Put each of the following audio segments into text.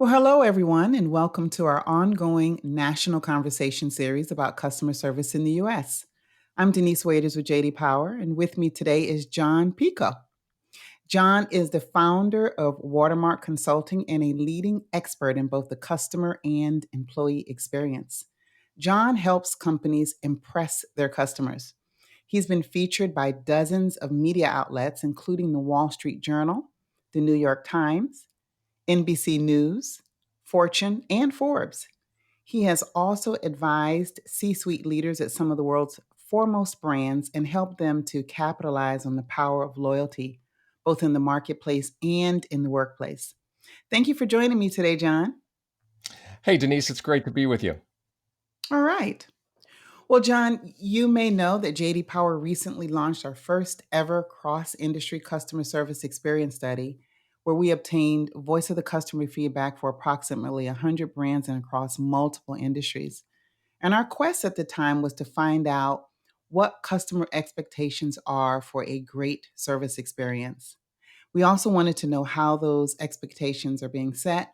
Well, hello, everyone, and welcome to our ongoing national conversation series about customer service in the U.S. I'm Denese Waiters with JD Power, and with me today is Jon Picoult. Jon is the founder of Watermark Consulting and a leading expert in both the customer and employee experience. Jon helps companies impress their customers. He's been featured by dozens of media outlets, including the Wall Street Journal, the New York Times, NBC News, Fortune, and Forbes. He has also advised C suite leaders at some of the world's foremost brands and helped them to capitalize on the power of loyalty, both in the marketplace and in the workplace. Thank you for joining me today, Jon. Hey, Denise, it's great to be with you. All right. Well, Jon, you may know that JD Power recently launched our first ever cross industry customer service experience study, where we obtained voice of the customer feedback for approximately 100 brands and across multiple industries. And our quest at the time was to find out what customer expectations are for a great service experience. We also wanted to know how those expectations are being set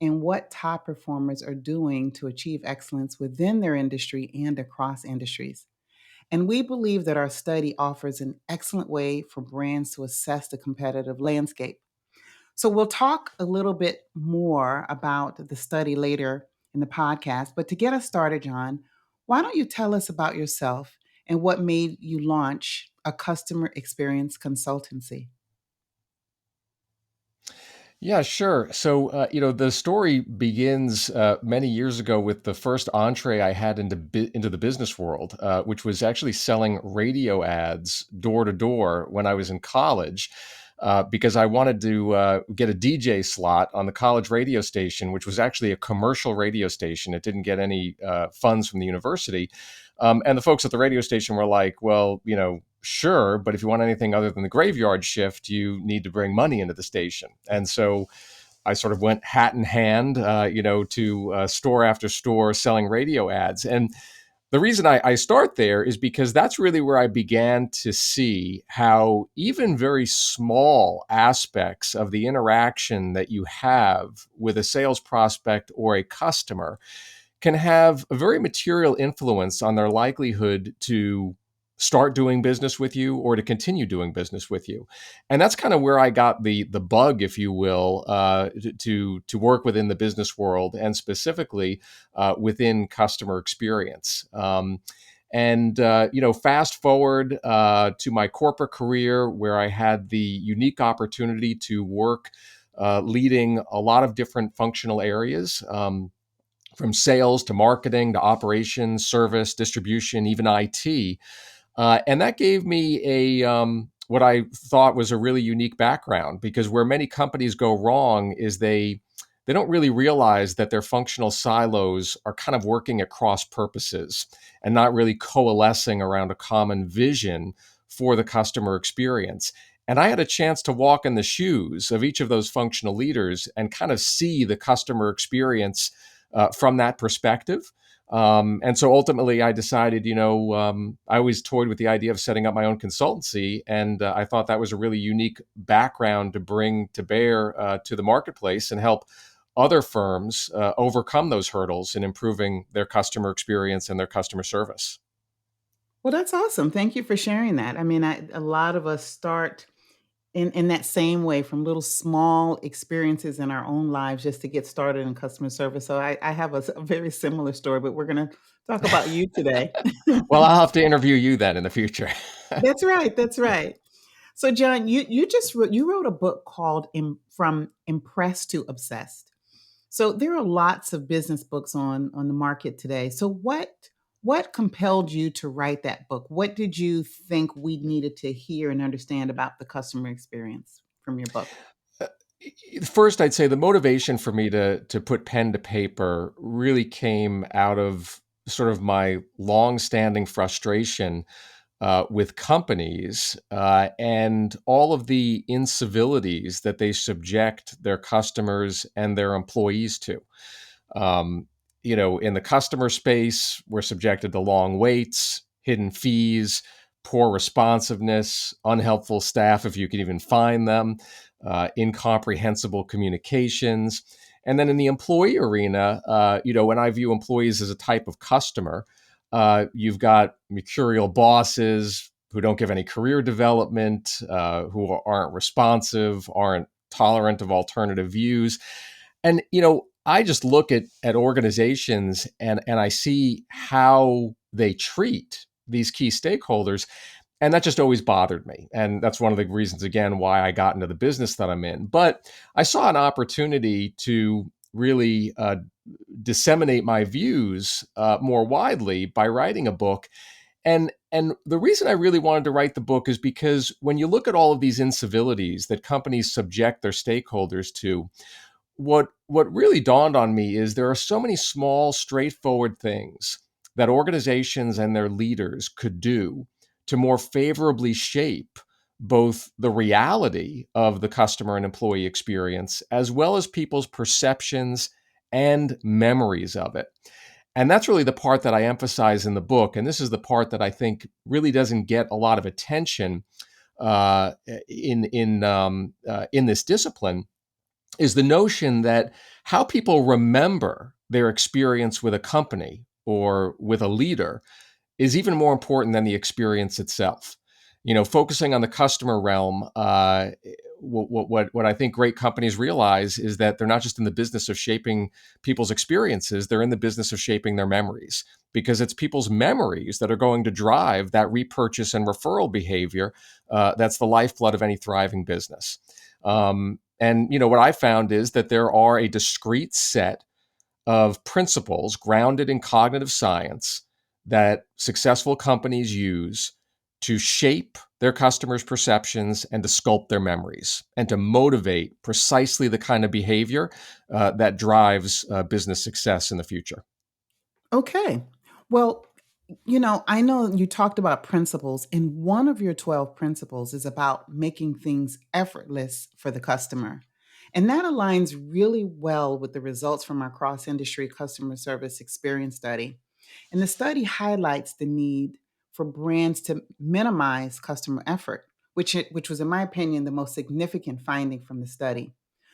and what top performers are doing to achieve excellence within their industry and across industries. And we believe that our study offers an excellent way for brands to assess the competitive landscape. So we'll talk a little bit more about the study later in the podcast. But to get us started, Jon, why don't you tell us about yourself and what made you launch a customer experience consultancy? Yeah, sure. The story begins many years ago with the first entree I had into the business world, which was actually selling radio ads door to door when I was in college, because I wanted to get a DJ slot on the college radio station, which was actually a commercial radio station. It didn't get any funds from the university. And the folks at the radio station were like, well, sure, but if you want anything other than the graveyard shift, you need to bring money into the station. And so I sort of went hat in hand, to store after store selling radio ads. And the reason I start there is because that's really where I began to see how even very small aspects of the interaction that you have with a sales prospect or a customer can have a very material influence on their likelihood to start doing business with you or to continue doing business with you. And that's kind of where I got the bug, if you will, to work within the business world and specifically within customer experience. Fast forward to my corporate career, where I had the unique opportunity to work leading a lot of different functional areas. From sales to marketing to operations, service, distribution, even IT. And that gave me what I thought was a really unique background, because where many companies go wrong is they don't really realize that their functional silos are kind of working at cross purposes and not really coalescing around a common vision for the customer experience. And I had a chance to walk in the shoes of each of those functional leaders and kind of see the customer experience from that perspective. And so ultimately, I decided, I always toyed with the idea of setting up my own consultancy. And I thought that was a really unique background to bring to bear to the marketplace and help other firms overcome those hurdles in improving their customer experience and their customer service. Well, that's awesome. Thank you for sharing that. I mean, a lot of us start in that same way from little small experiences in our own lives just to get started in customer service. So I have a very similar story, but we're going to talk about you today. Well, I'll have to interview you then in the future. That's right. That's right. So, Jon, you wrote a book called "From Impressed to Obsessed." So there are lots of business books on the market today. So what compelled you to write that book? What did you think we needed to hear and understand about the customer experience from your book? First, I'd say the motivation for me to put pen to paper really came out of sort of my long-standing frustration with companies and all of the incivilities that they subject their customers and their employees to. Um, in the customer space, we're subjected to long waits, hidden fees, poor responsiveness, unhelpful staff if you can even find them, incomprehensible communications. And then in the employee arena, when I view employees as a type of customer, you've got mercurial bosses who don't give any career development, who aren't responsive, aren't tolerant of alternative views. And, I just look at organizations and I see how they treat these key stakeholders. And that just always bothered me. And that's one of the reasons, again, why I got into the business that I'm in. But I saw an opportunity to really disseminate my views more widely by writing a book. And the reason I really wanted to write the book is because when you look at all of these incivilities that companies subject their stakeholders to, what really dawned on me is there are so many small, straightforward things that organizations and their leaders could do to more favorably shape both the reality of the customer and employee experience, as well as people's perceptions and memories of it. And that's really the part that I emphasize in the book. And this is the part that I think really doesn't get a lot of attention uh, in this discipline, is the notion that how people remember their experience with a company or with a leader is even more important than the experience itself. Focusing on the customer realm, what I think great companies realize is that they're not just in the business of shaping people's experiences; they're in the business of shaping their memories, because it's people's memories that are going to drive that repurchase and referral behavior. That's the lifeblood of any thriving business. And what I found is that there are a discrete set of principles grounded in cognitive science that successful companies use to shape their customers' perceptions and to sculpt their memories and to motivate precisely the kind of behavior that drives business success in the future. Okay. Well, I know you talked about principles, and one of your 12 principles is about making things effortless for the customer. And that aligns really well with the results from our cross industry customer service experience study. And the study highlights the need for brands to minimize customer effort, which was, in my opinion, the most significant finding from the study.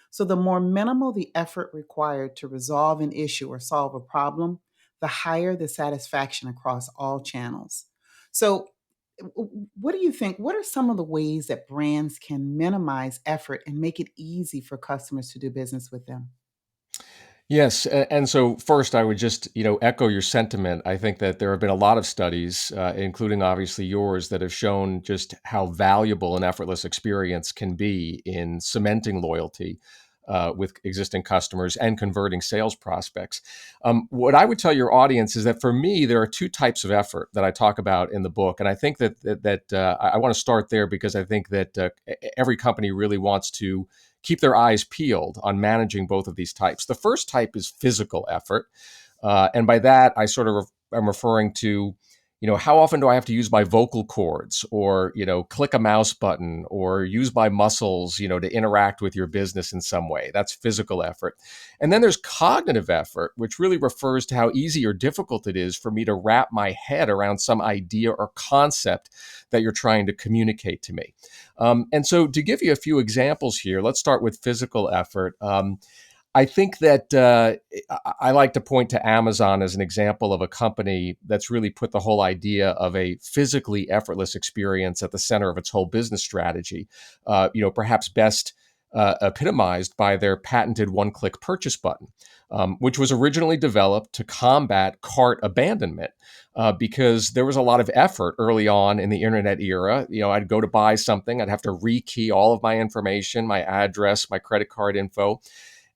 So, the more minimal the effort required to resolve an issue or solve a problem, the higher the satisfaction across all channels. So, what do you think? What are some of the ways that brands can minimize effort and make it easy for customers to do business with them? Yes, and so first, I would just echo your sentiment. I think that there have been a lot of studies, including obviously yours, that have shown just how valuable an effortless experience can be in cementing loyalty with existing customers and converting sales prospects. What I would tell your audience is that for me, there are two types of effort that I talk about in the book, and I think that I want to start there because I think that every company really wants to keep their eyes peeled on managing both of these types. The first type is physical effort. And by that, I sort of am referring to, how often do I have to use my vocal cords or, click a mouse button or use my muscles, to interact with your business in some way? That's physical effort. And then there's cognitive effort, which really refers to how easy or difficult it is for me to wrap my head around some idea or concept that you're trying to communicate to me. And so to give you a few examples here, let's start with physical effort. I think that I like to point to Amazon as an example of a company that's really put the whole idea of a physically effortless experience at the center of its whole business strategy. Perhaps best epitomized by their patented one-click purchase button, which was originally developed to combat cart abandonment. Because there was a lot of effort early on in the internet era. I'd go to buy something, I'd have to rekey all of my information, my address, my credit card info.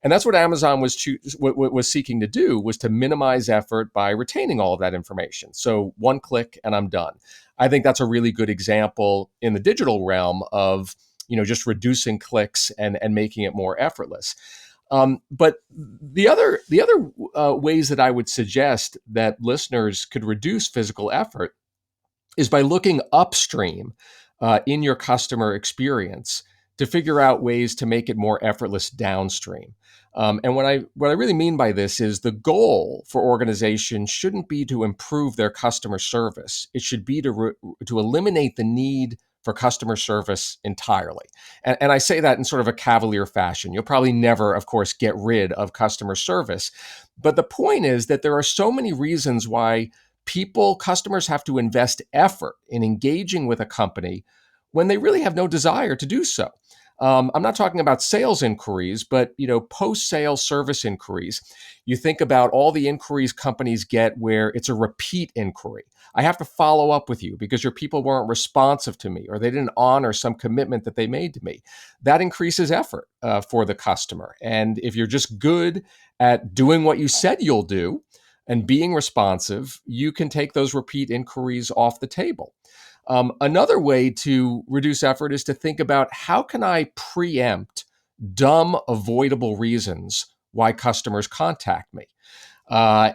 And that's what Amazon was seeking to do, was to minimize effort by retaining all of that information. So one click and I'm done. I think that's a really good example in the digital realm of just reducing clicks and making it more effortless. But the other ways that I would suggest that listeners could reduce physical effort is by looking upstream in your customer experience to figure out ways to make it more effortless downstream. And what I really mean by this is the goal for organizations shouldn't be to improve their customer service. It should be to eliminate the need for customer service entirely. And I say that in sort of a cavalier fashion. You'll probably never, of course, get rid of customer service. But the point is that there are so many reasons why customers have to invest effort in engaging with a company when they really have no desire to do so. I'm not talking about sales inquiries, but post-sale service inquiries. You think about all the inquiries companies get where it's a repeat inquiry. I have to follow up with you because your people weren't responsive to me or they didn't honor some commitment that they made to me. That increases effort for the customer. And if you're just good at doing what you said you'll do and being responsive, you can take those repeat inquiries off the table. Another way to reduce effort is to think about how can I preempt dumb, avoidable reasons why customers contact me. A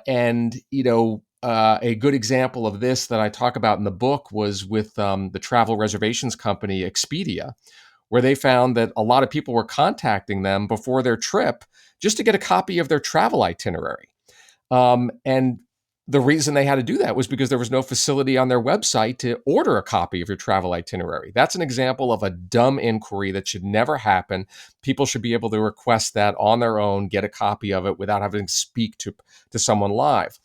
good example of this that I talk about in the book was with the travel reservations company Expedia, where they found that a lot of people were contacting them before their trip just to get a copy of their travel itinerary. And the reason they had to do that was because there was no facility on their website to order a copy of your travel itinerary. That's an example of a dumb inquiry that should never happen. People should be able to request that on their own, get a copy of it without having to speak to someone live.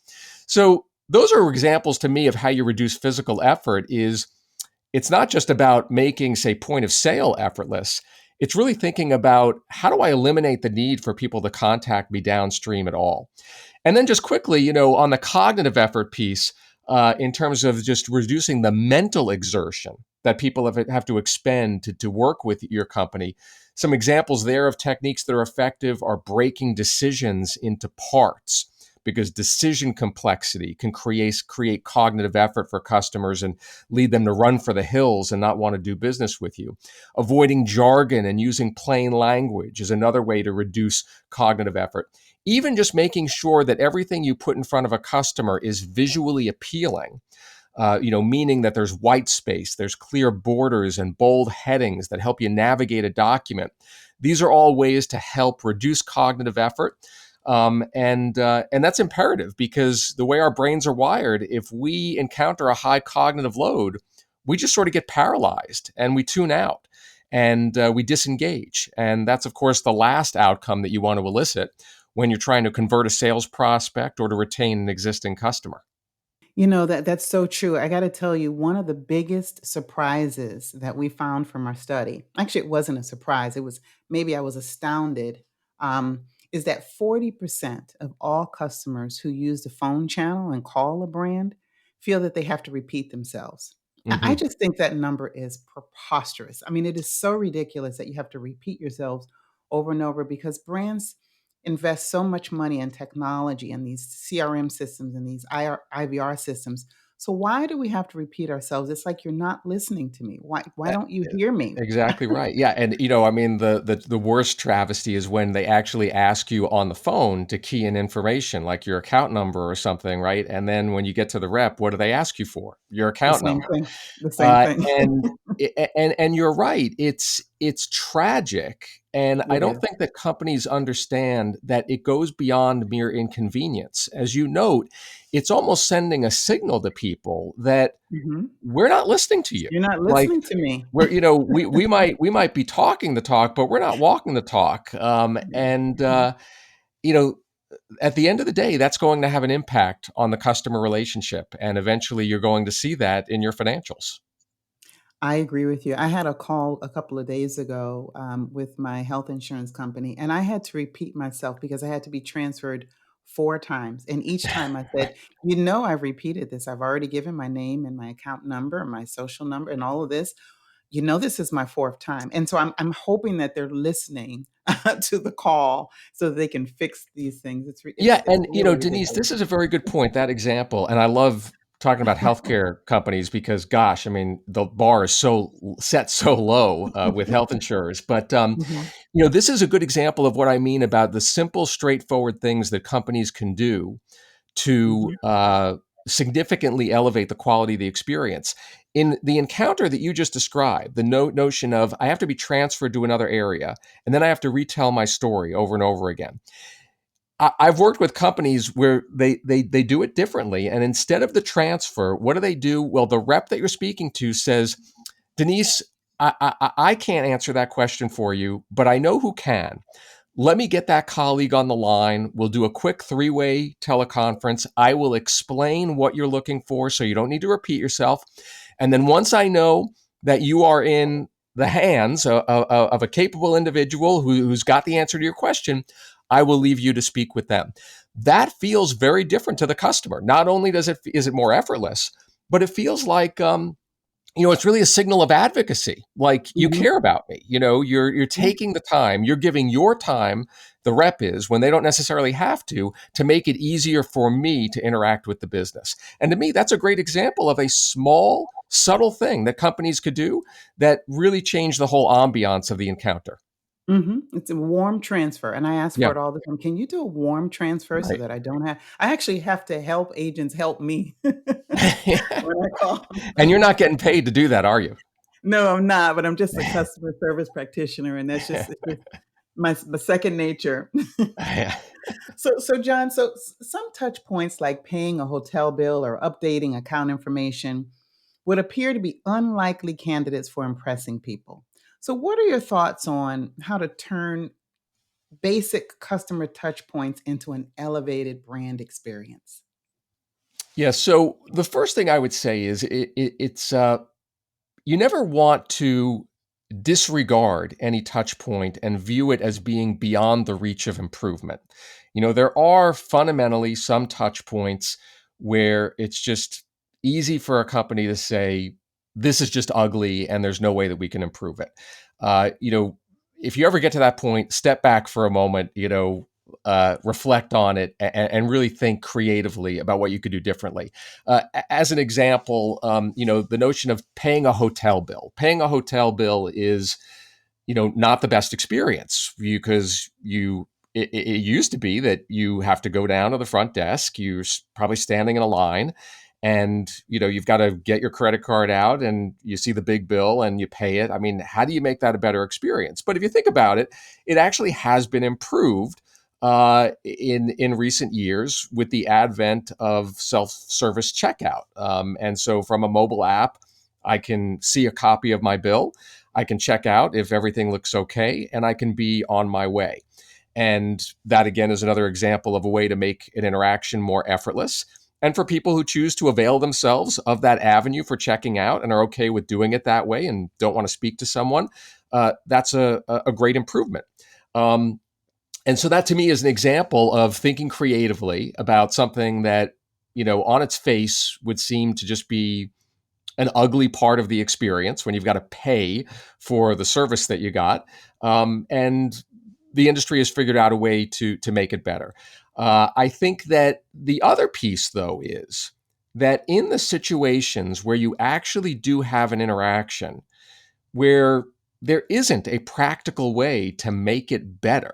So those are examples to me of how you reduce physical effort. It's not just about making, say, point of sale effortless. It's really thinking about how do I eliminate the need for people to contact me downstream at all. And then just quickly, on the cognitive effort piece, in terms of just reducing the mental exertion that people have to expend to work with your company, some examples there of techniques that are effective are breaking decisions into parts, because decision complexity can create cognitive effort for customers and lead them to run for the hills and not want to do business with you. Avoiding jargon and using plain language is another way to reduce cognitive effort. Even just making sure that everything you put in front of a customer is visually appealing, meaning that there's white space, there's clear borders and bold headings that help you navigate a document. These are all ways to help reduce cognitive effort. And that's imperative because the way our brains are wired, if we encounter a high cognitive load, we just sort of get paralyzed and we tune out and we disengage. And that's, of course, the last outcome that you want to elicit when you're trying to convert a sales prospect or to retain an existing customer. That's so true. I got to tell you, one of the biggest surprises that we found from our study, actually, it wasn't a surprise. It was maybe I was astounded, is that 40% of all customers who use the phone channel and call a brand feel that they have to repeat themselves. I Mm-hmm. just think that number is preposterous. I mean, it is so ridiculous that you have to repeat yourselves over and over because brands invest so much money in technology and these CRM systems and these IVR systems. So why do we have to repeat ourselves? It's like you're not listening to me. Why Uh, don't you hear me? Exactly right. Yeah, and I mean, the worst travesty is when they actually ask you on the phone to key in information like your account number or something, right? And then when you get to the rep, what do they ask you for? Your The account same number. thing. The same thing. And you're right. It's tragic, and I It don't is. think that companies understand that it goes beyond mere inconvenience. As you note, it's almost sending a signal to people that Mhm. we're not listening to you. You're not Like listening to me. we're we might be talking the talk, but we're not walking the talk. And you know, at the end of the day, that's going to have an impact on the customer relationship, and eventually, you're going to see that in your financials. I agree with you. I had a call a couple of days ago with my health insurance company, and I had to repeat myself because I had to be transferred 4 times. And each time I said, I've repeated this. I've already given my name and my account number and my social number and all of this. This is my fourth time. And so I'm hoping that they're listening to the call so they can fix these things. Yeah, It's and really Denise, ridiculous. this is a very good point, that example. And I love talking about healthcare companies because, gosh, I mean, the bar is set so low with health insurers. But Mhm. this is a good example of what I mean about the simple, straightforward things that companies can do to Mhm. significantly elevate the quality of the experience. In the encounter that you just described, the notion of I have to be transferred to another area, and then I have to retell my story over and over again. I've worked with companies where they do it differently, and instead of the transfer, what do they do? Well, the rep that you're speaking to says, Denise, I can't answer that question for you, but I know who can. Let me get that colleague on the line. We'll do a quick three-way teleconference. I will explain what you're looking for so you don't need to repeat yourself. And then once I know that you are in the hands of a capable individual who's got the answer to your question, I will leave you to speak with them. That feels very different to the customer. Not only is it more effortless, but it feels like it's really a signal of advocacy. Like you Mhm. care about me. You're Yeah. taking the time, you're giving your time, the rep is, when they don't necessarily have to make it easier for me to interact with the business. And to me, that's a great example of a small, subtle thing that companies could do that really change the whole ambiance of the encounter. It's a warm transfer, and I ask for Yeah. it all the time. Can you do a warm transfer so Right. that I actually have to help agents help me when I call. And you're not getting paid to do that, are you? No, I'm not, but I'm just a customer service practitioner, and it's just my second nature. So John, some touch points like paying a hotel bill or updating account information would appear to be unlikely candidates for impressing people. So what are your thoughts on how to turn basic customer touch points into an elevated brand experience? Yeah. So the first thing I would say is it's you never want to disregard any touch point and view it as being beyond the reach of improvement. There are fundamentally some touch points where it's just easy for a company to say, this is just ugly and there's no way that we can improve it. If you ever get to that point, step back for a moment, reflect on it and really think creatively about what you could do differently. As an example, the notion of paying a hotel bill. Paying a hotel bill is, not the best experience because it used to be that you have to go down to the front desk. You're probably standing in a line, and you've got to get your credit card out, and you see the big bill, and you pay it. I mean, how do you make that a better experience? But if you think about it, it actually has been improved in recent years with the advent of self-service checkout. And so from a mobile app, I can see a copy of my bill. I can check out if everything looks okay, and I can be on my way. And that, again, is another example of a way to make an interaction more effortless. And for people who choose to avail themselves of that avenue for checking out and are okay with doing it that way and don't want to speak to someone, that's a great improvement. And so that to me is an example of thinking creatively about something that, on its face would seem to just be an ugly part of the experience when you've got to pay for the service that you got. And the industry has figured out a way to make it better. I think that the other piece, though, is that in the situations where you actually do have an interaction where there isn't a practical way to make it better,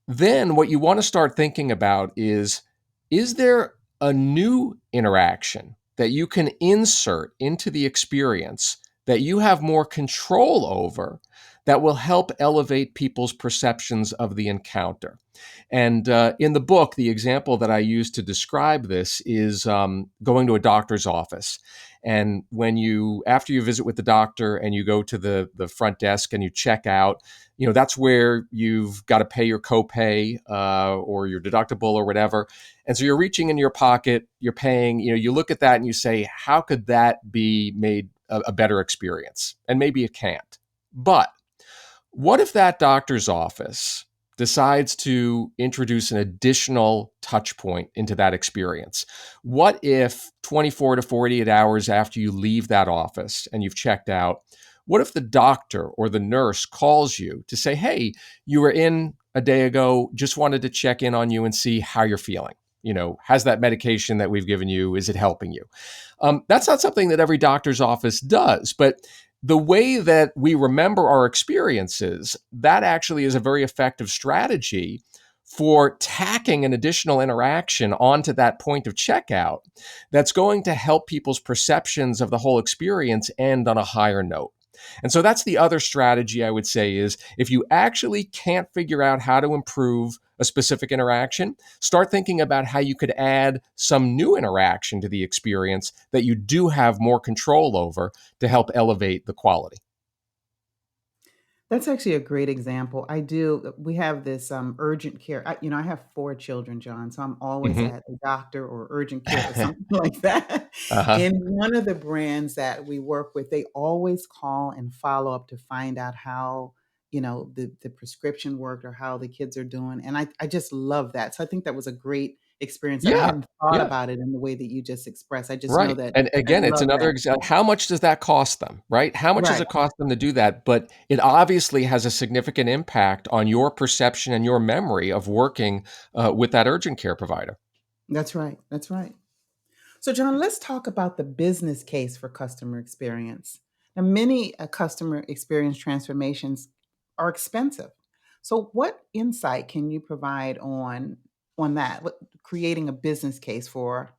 then what you want to start thinking about is there a new interaction that you can insert into the experience that you have more control over that will help elevate people's perceptions of the encounter? And in the book, the example that I use to describe this is going to a doctor's office. And after you visit with the doctor and you go to the front desk and you check out, that's where you've got to pay your copay or your deductible or whatever. And so you're reaching in your pocket, you're paying, you look at that and you say, how could that be made a better experience? And maybe it can't. But what if that doctor's office decides to introduce an additional touch point into that experience? What if 24 to 48 hours after you leave that office and you've checked out, what if the doctor or the nurse calls you to say, hey, you were in a day ago, just wanted to check in on you and see how you're feeling? Has that medication that we've given you, is it helping you? That's not something that every doctor's office does, but the way that we remember our experiences, that actually is a very effective strategy for tacking an additional interaction onto that point of checkout that's going to help people's perceptions of the whole experience end on a higher note. And so that's the other strategy I would say is if you actually can't figure out how to improve a specific interaction, start thinking about how you could add some new interaction to the experience that you do have more control over to help elevate the quality. That's actually a great example. I do. We have this urgent care. I have 4 children, John, so I'm always Hmm. at a doctor or urgent care or something like that. Uh-huh. And one of the brands that we work with, they always call and follow up to find out how the prescription worked or how the kids are doing. And I just love that. So I think that was a great experience, and I Yeah. hadn't thought Yeah. about it in the way that you just expressed. I just know Right. that And I again, it's love another that. example. How much does that cost them, right? How much does Right. it cost them to do that? But it obviously has a significant impact on your perception and your memory of working with that urgent care provider. That's right. That's right. So, John, let's talk about the business case for customer experience. Now, many customer experience transformations are expensive. So, what insight can you provide on that? Creating a business case for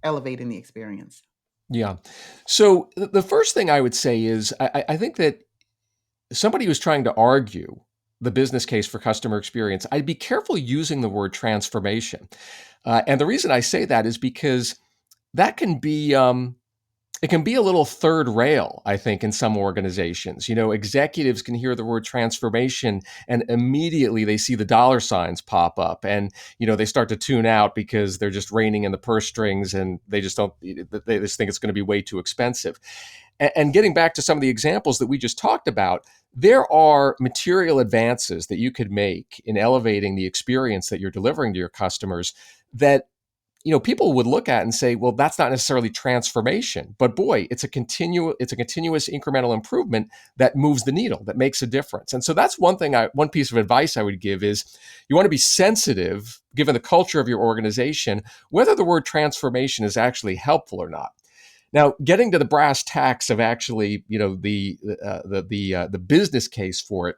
elevating the experience? Yeah. So the first thing I would say is I think that somebody who's trying to argue the business case for customer experience, I'd be careful using the word transformation. And the reason I say that is because that can be it can be a little third rail, I think, in some organizations. Executives can hear the word transformation and immediately they see the dollar signs pop up and, they start to tune out because they're just reining in the purse strings and they just don't, they just think it's going to be way too expensive. And getting back to some of the examples that we just talked about, there are material advances that you could make in elevating the experience that you're delivering to your customers that people would look at and say, well, that's not necessarily transformation, but boy, it's a continuous incremental improvement that moves the needle, that makes a difference. And so that's one piece of advice I would give is you want to be sensitive, given the culture of your organization, whether the word transformation is actually helpful or not. Now, getting to the brass tacks of actually, the business case for it,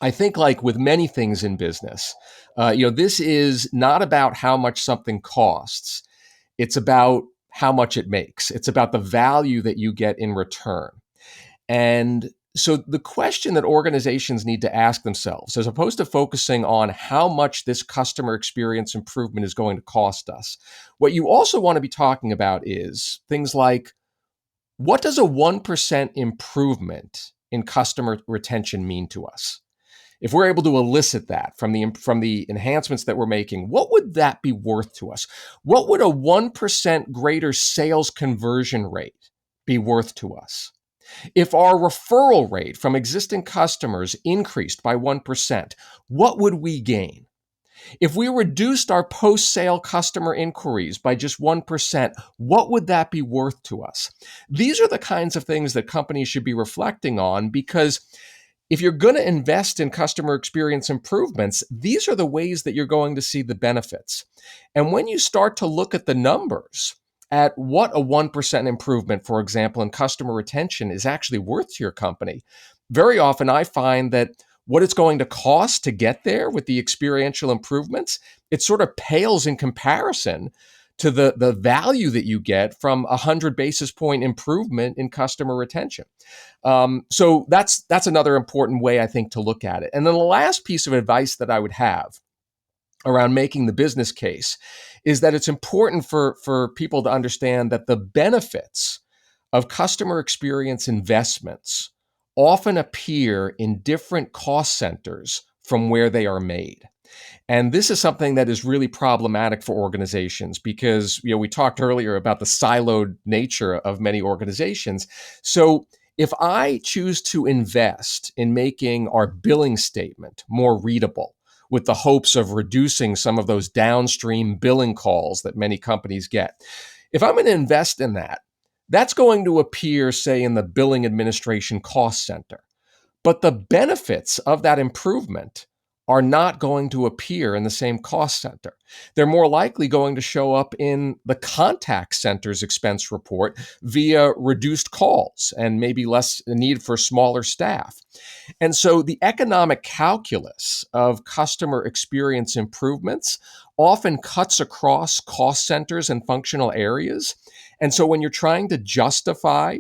I think, like with many things in business, this is not about how much something costs. It's about how much it makes. It's about the value that you get in return. And so the question that organizations need to ask themselves, as opposed to focusing on how much this customer experience improvement is going to cost us, what you also want to be talking about is things like, what does a 1% improvement in customer retention mean to us? If we're able to elicit that from the enhancements that we're making, what would that be worth to us? What would a 1% greater sales conversion rate be worth to us? If our referral rate from existing customers increased by 1%, what would we gain? If we reduced our post-sale customer inquiries by just 1%, what would that be worth to us? These are the kinds of things that companies should be reflecting on, because if you're going to invest in customer experience improvements, these are the ways that you're going to see the benefits. And when you start to look at the numbers, at what a 1% improvement, for example, in customer retention is actually worth to your company, very often I find that what it's going to cost to get there with the experiential improvements, it sort of pales in comparison to the value that you get from a 100 basis point improvement in customer retention. So that's another important way, I think, to look at it. And then the last piece of advice that I would have around making the business case is that it's important for people to understand that the benefits of customer experience investments often appear in different cost centers from where they are made. And this is something that is really problematic for organizations because, we talked earlier about the siloed nature of many organizations. So if I choose to invest in making our billing statement more readable with the hopes of reducing some of those downstream billing calls that many companies get, if I'm going to invest in that, that's going to appear, say, in the billing administration cost center. But the benefits of that improvement are not going to appear in the same cost center. They're more likely going to show up in the contact center's expense report via reduced calls and maybe less need for smaller staff. And so the economic calculus of customer experience improvements often cuts across cost centers and functional areas. And so when you're trying to justify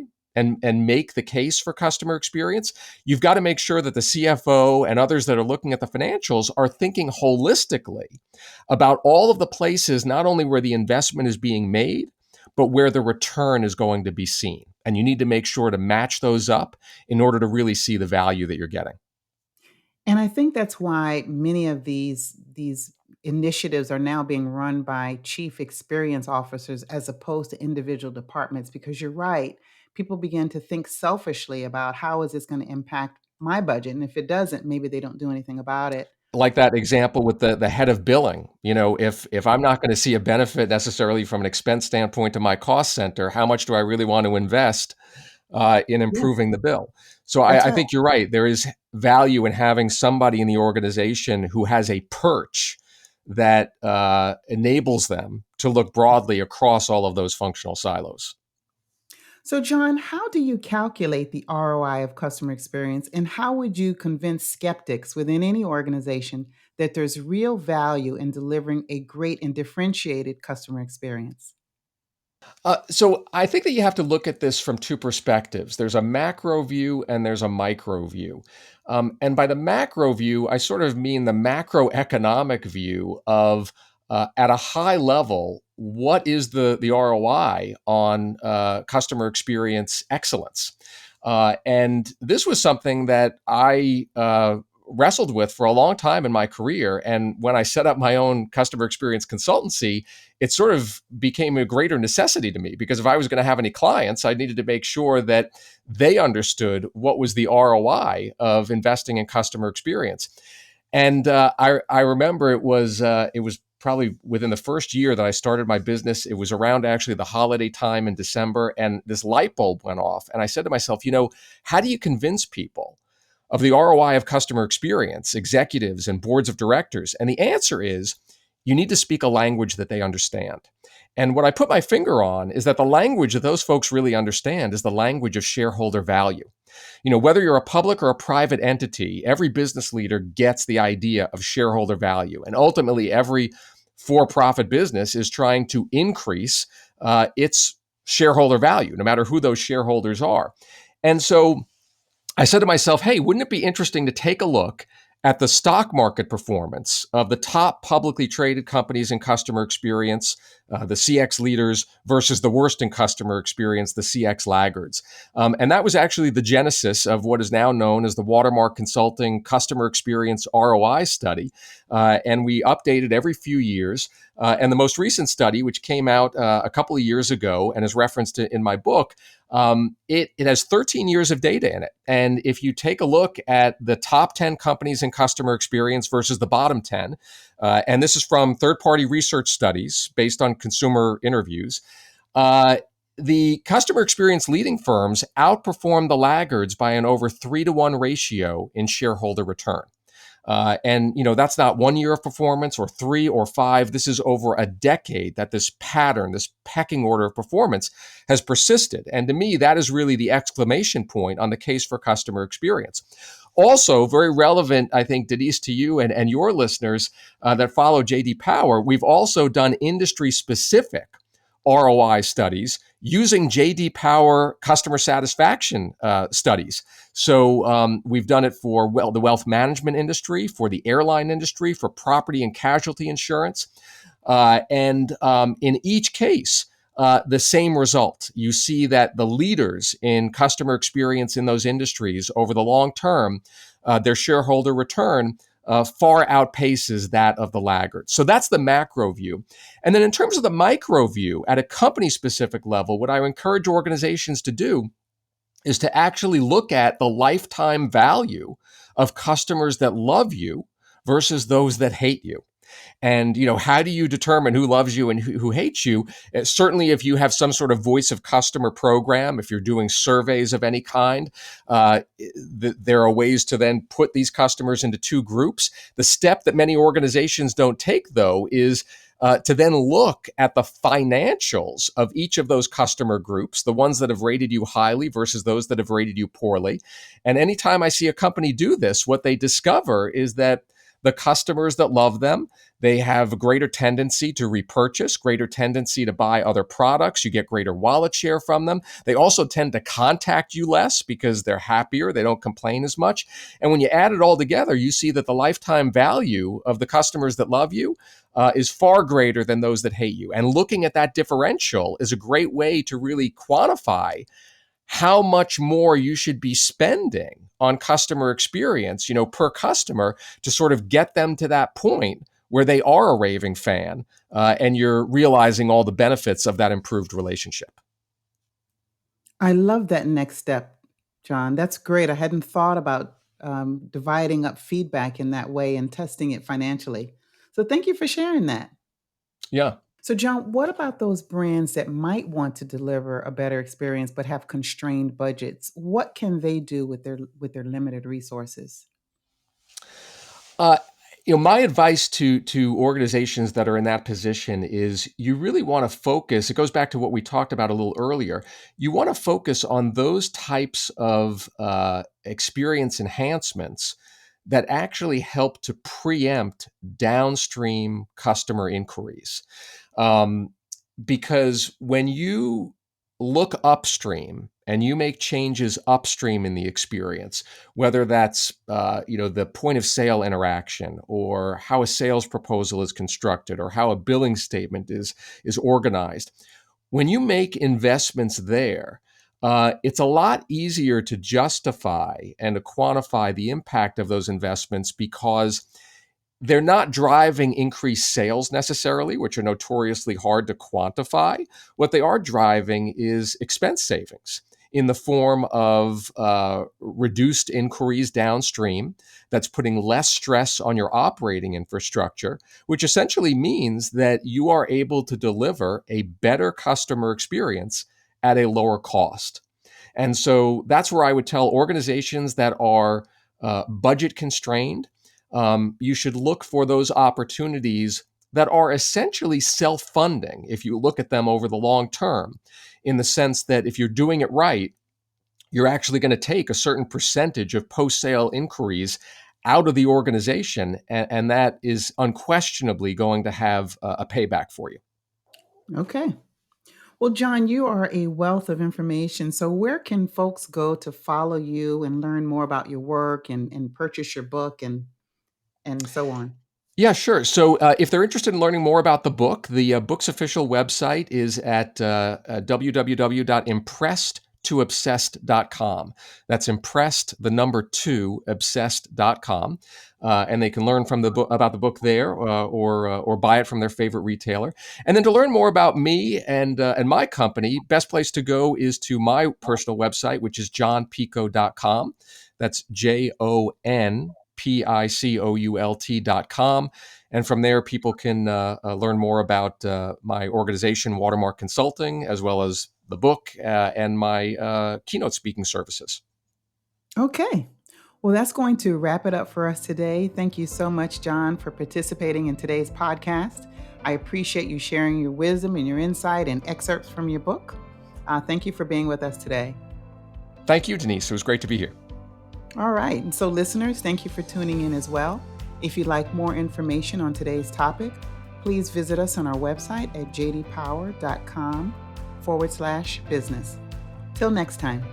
and make the case for customer experience, you've got to make sure that the CFO and others that are looking at the financials are thinking holistically about all of the places, not only where the investment is being made, but where the return is going to be seen. And you need to make sure to match those up in order to really see the value that you're getting. And I think that's why many of these initiatives are now being run by chief experience officers as opposed to individual departments, because you're right. People begin to think selfishly about how is this going to impact my budget, and if it doesn't, maybe they don't do anything about it. Like that example with the head of billing. If I'm not going to see a benefit necessarily from an expense standpoint to my cost center, how much do I really want to invest in Yeah, improving the bill? So that's I right. think you're right. There is value in having somebody in the organization who has a perch that enables them to look broadly across all of those functional silos. So, John, how do you calculate the ROI of customer experience, and how would you convince skeptics within any organization that there's real value in delivering a great and differentiated customer experience? So I think that you have to look at this from two perspectives. There's a macro view and there's a micro view. And by the macro view, I sort of mean the macroeconomic view of at a high level, what is the ROI on customer experience excellence? And this was something that I wrestled with for a long time in my career. And when I set up my own customer experience consultancy, it sort of became a greater necessity to me, because if I was going to have any clients, I needed to make sure that they understood what was the ROI of investing in customer experience. And I remember it was probably within the first year that I started my business. It was around actually the holiday time in December, and this light bulb went off. And I said to myself, how do you convince people of the ROI of customer experience, executives and boards of directors? And the answer is you need to speak a language that they understand. And what I put my finger on is that the language that those folks really understand is the language of shareholder value. Whether you're a public or a private entity, every business leader gets the idea of shareholder value. And ultimately, every for profit business is trying to increase its shareholder value, no matter who those shareholders are. And so I said to myself, hey, wouldn't it be interesting to take a look at the stock market performance of the top publicly traded companies in customer experience, the CX leaders, versus the worst in customer experience, the CX laggards? And that was actually the genesis of what is now known as the Watermark Consulting Customer Experience ROI study. And we update it every few years. And the most recent study, which came out a couple of years ago and is referenced in my book, it has 13 years of data in it. And if you take a look at the top 10 companies in customer experience versus the bottom 10, and this is from third-party research studies based on consumer interviews, the customer experience leading firms outperform the laggards by an over 3-to-1 ratio in shareholder return. And that's not 1 year of performance or 3 or 5. This is over a decade that this pattern, this pecking order of performance has persisted. And to me, that is really the exclamation point on the case for customer experience. Also, very relevant, I think, Denise, to you and your listeners that follow JD Power, we've also done industry specific ROI studies using JD Power customer satisfaction studies. So we've done it for the wealth management industry, for the airline industry, for property and casualty insurance. And in each case, the same result. You see that the leaders in customer experience in those industries over the long term, their shareholder return far outpaces that of the laggards. So that's the macro view. And then in terms of the micro view, at a company specific level, what I encourage organizations to do is to actually look at the lifetime value of customers that love you versus those that hate you. And, how do you determine who loves you and who hates you? Certainly, if you have some sort of voice of customer program, if you're doing surveys of any kind, there are ways to then put these customers into two groups. The step that many organizations don't take, though, is to then look at the financials of each of those customer groups, the ones that have rated you highly versus those that have rated you poorly. And anytime I see a company do this, what they discover is that The customers that love them, they have a greater tendency to repurchase, greater tendency to buy other products. You get greater wallet share from them. They also tend to contact you less because they're happier. They don't complain as much. And when you add it all together, you see that the lifetime value of the customers that love you is far greater than those that hate you. And looking at that differential is a great way to really quantify how much more you should be spending on customer experience, per customer, to sort of get them to that point where they are a raving fan, and you're realizing all the benefits of that improved relationship. I love that next step, Jon. That's great. I hadn't thought about dividing up feedback in that way and testing it financially. So thank you for sharing that. Yeah. So, Jon, what about those brands that might want to deliver a better experience but have constrained budgets? What can they do with their limited resources? Uh, my advice to organizations that are in that position is you really want to focus. It goes back to what we talked about a little earlier. You want to focus on those types of experience enhancements that actually help to preempt downstream customer inquiries. Um, because when you look upstream and you make changes upstream in the experience, whether that's the point of sale interaction, or how a sales proposal is constructed, or how a billing statement is organized, when you make investments there, it's a lot easier to justify and to quantify the impact of those investments, because they're not driving increased sales necessarily, which are notoriously hard to quantify. What they are driving is expense savings in the form of reduced inquiries downstream. That's putting less stress on your operating infrastructure, which essentially means that you are able to deliver a better customer experience at a lower cost. And so that's where I would tell organizations that are budget constrained, you should look for those opportunities that are essentially self-funding if you look at them over the long term, in the sense that if you're doing it right, you're actually going to take a certain percentage of post-sale inquiries out of the organization, and that is unquestionably going to have a payback for you. Okay. Well, Jon, you are a wealth of information. So, where can folks go to follow you and learn more about your work and purchase your book and so on? Yeah, sure. So if they're interested in learning more about the book, the book's official website is at www.impressedtoobsessed.com. That's impressed, the number 2, obsessed.com. And they can learn from the book about the book there, or buy it from their favorite retailer. And then to learn more about me and my company, best place to go is to my personal website, which is jonpicoult.com. That's JONPICOULT.com. And from there, people can learn more about my organization, Watermark Consulting, as well as the book and my keynote speaking services. Okay. Well, that's going to wrap it up for us today. Thank you so much, Jon, for participating in today's podcast. I appreciate you sharing your wisdom and your insight and excerpts from your book. Thank you for being with us today. Thank you, Denise. It was great to be here. All right. And so, listeners, thank you for tuning in as well. If you'd like more information on today's topic, please visit us on our website at jdpower.com/business. Till next time.